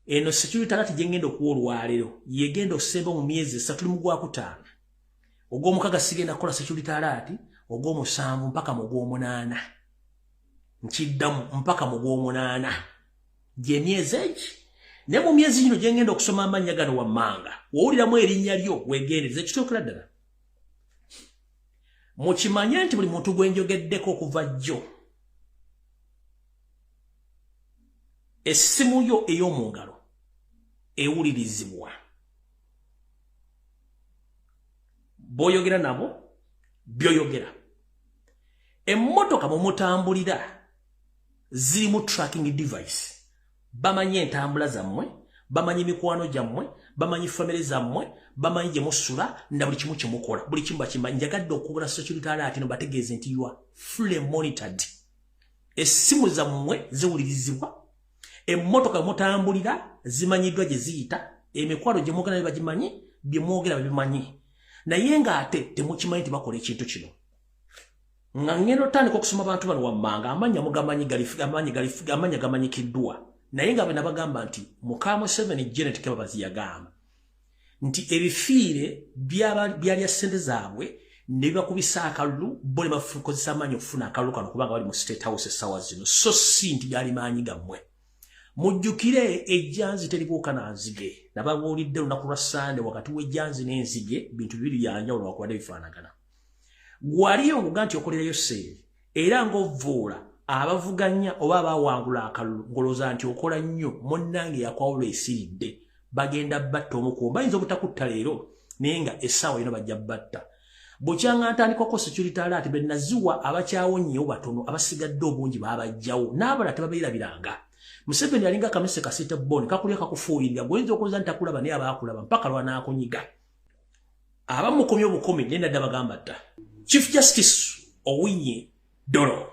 eno security alert jengendo okuolwalero yegendo osemba mu myezi 3 mu Gwakutaano ogw'omukaaga sigenda kola security alert ogw'omusanvu mpaka mu gw'omunaana nkiddamu mpaka mu gw'omunaana gye myezi egi ne mu myezi gino jengendo okusoma amannya gano wammanga wowuliramu erinnya lyo wegendereze kituukira ddala mukimanye nti buli muntu gwenjogeddeko okuva jjo essimu yo ey'omu ngalo ewulirizibwa boyogera nabo byoyogera emmotoka mu mutambulira zirimu tracking device bamanyi entambula zammwe bamanyi mikwano gyammwe bamanyi family zammwe bamanyi gye musula na buli kimu kye mukola buli kimu bakimanyi njagadde okubula security alert no bategeeze nti you are fully monitored essimu zammwe ziwulirizibwa emmotoka mutambulira zimanyiddwa gye ziyita emikwano gye mwogera bagimanyi bye mwogera babimanyi naye ng'ate temukimanyi nti bakola ekintu kino nga ngendo tandika okusoma abantu bano wammanga amanya gamanyikiddwa naye nga bena bagamba nti mukaamu 7 Janet Kababazi yagamba nti ebifiire byalya ssente zaabwe ne bibakubisa akalulu bo ne bakozesa amaanyi okufuna akalulu kano kubanga bali mu State House essaawa zino so si nti byali maanyi gammwe mujjukire ejjanzi teribuuka na nzige nababuulidde lunaku lwa Sande wakati w'ejjanzi n'enzige bintu bibiri byanjawulo wakubadde bifaanagana gwaliyo nguga nti okolerayo seeri era ng'ovvuula abavuganya oba abawangula akalulu ngolooza nti okola nnyo munnange yakwawula esiridde bagenda batta omukuumi bayinza obutakutta leero naye nga essaawa yino bajja batta bukyanga ntandikako security alert be naziwa abakyawonyeewo batono abasigadde obungi baabajjawo n'abala tebabeerabiranga Museveni alinga kamise kasite boni kakulya kakufuuyirira gwenza okoza ntakulaba naye abaakulaba mpaka lwanaakunyiga abamukomya obukomi nenda dda bagamba dda Chief Justice Owinyi Dolo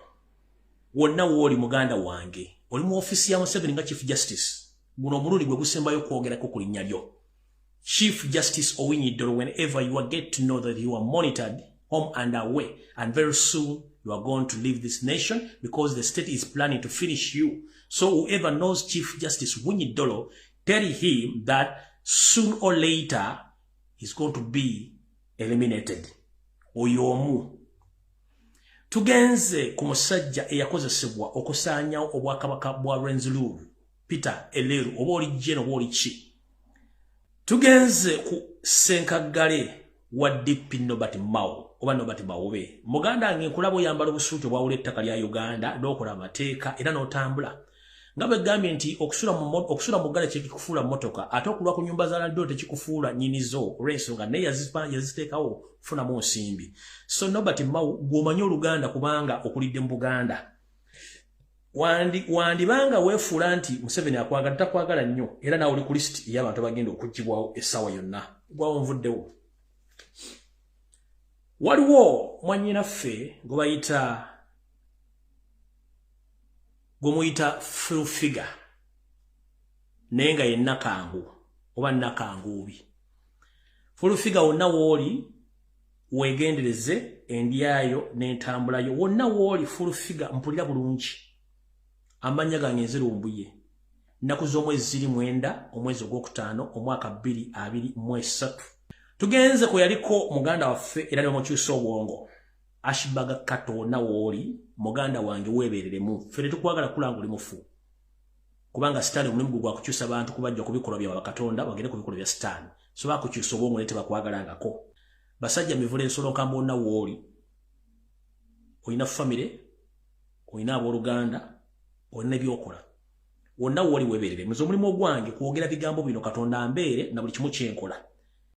wonna wooli muganda wange oli mu ofisi ya Museveni nga Chief Justice guno omulundi gwe gusembayo okwogerako ku linnya lyo Chief Justice Owinyi Dolo whenever you are get to know that you are monitored home and away and very soon you are going to leave this nation because the state is planning to finish you. So whoever knows Chief Justice Owinyi Dolo, tell him that soon or later he's going to be eliminated. Oyomu. Tugenze ku musajja eyakozesebwa okusaanyawo obwakabaka bwa Rwenzururu, Peter Eleru, oba oli jeno oba oli ki. Tugenze ku Senkagale wa DP Nobati Mao, oba Nobati Mawobe. Muganda ngenkulabo yambala obusuuti obwawula ettaka lya Uganda, n'okola amateeka era n'otambula. Nga bwe gambye nti okusula mu ggale kyekikufuula mmotoka ate okulwa ku nnyumba za laddo tekikufuula nnyinizo olw'ensonga naye yaziteekawo kufunamu nsimbi. So Nobati Mao gw'omanyi Oluganda kubanga okulidde mu Buganda. Wandibanga weefuula nti Museveni akwagala takwagala nnyo era nawe oli ku lisiti y'abantu abagenda okuggyibwawo essaawa yonna. Gwawo nvuddewo. Waliwo mwannyinaffe gwe bayita gumuyita full figure naye nga ye Nakangu oba Nakanguubi. Full figure wonna wooli weegendereze endyayo n'entambulayo wonna wooli full figure mpulira bulungi. Amannya gange nze Lumbuye. Nnaku z'omwezi 9 omwezi ogwokutaano omwaka 2023. Tugenze ku yaliko muganda waffe era ne mukyusa obwongo. Ashibaga Katonda wooli muganda wange weebereremu. Ffe tetukwagala kulangula mufu. Kubanga sitaani omulimu gwa kukyusa abantu kubajja kubikolwa bya Katonda bagende ku bikolwa bya sitaani. So bakukyusa obwongo ne tebakwagalangako. Basajja mivule ensolo nkamba onna wooli. Oyina family, oyina abooluganda, oyina ebyokola. Wonna wooli weebereremu. Nze omulimu ogwange kwogera bigambo bino Katonda ambeere na buli kimu kyenkola.